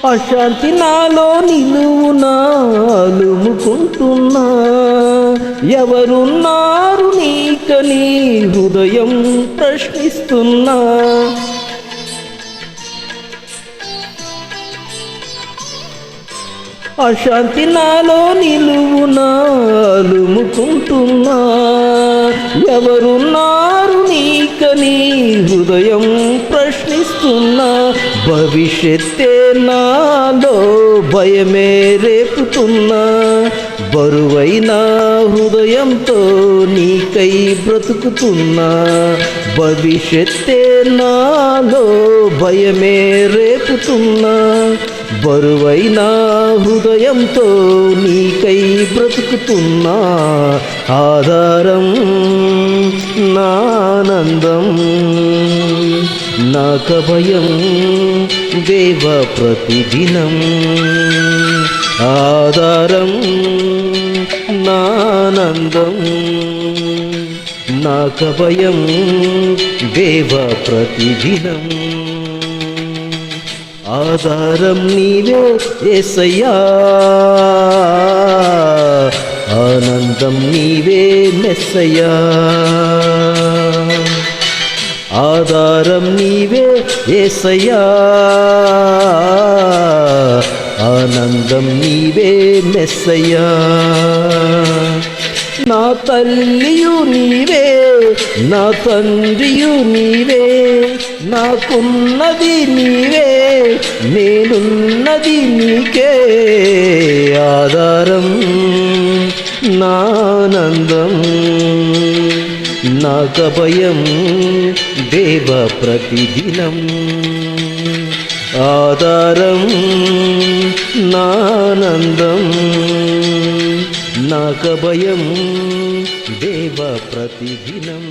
అశాంతి నాలో నిలువునా అలుముకుంటున్నా, ఎవరున్నారు నీకని హృదయం ప్రశ్నిస్తున్నా. అశాంతి నాలో నిలువునా అలుముకుంటున్నా, ఎవరున్నారు నీకని హృదయం ప్రశ్నిస్తున్నా. భవిష్యత్తే నాలో భయమే రేపుతున్నా, బరువైన హృదయంతో నీకై బ్రతుకుతున్నా. భవిష్యత్తే నాలో భయమే రేపుతున్నా, బరువైన హృదయంతో నీకై బ్రతుకుతున్నా. ఆధారం నానందం నాకభయం దేవ ప్రతిదినం. ఆధారం నానందం నాకభయం దేవ ప్రతిదినం. ఆధారం నీవే యేసయ్యా, ఆనందం నీవే మెస్సయ్యా. ఆధారం నీవే యేసయ్యా, ఆనందం నీవే మెస్సయ్యా. నా తల్లియు నీవే, నా తండ్రియు నీవే, నాకున్నది నీవే, నేనున్నది నీకే. ఆధారం నానందం నాకభయం దేవ ప్రతిదినం. ఆధారం నానందం నాకభయం దేవ ప్రతిదినం.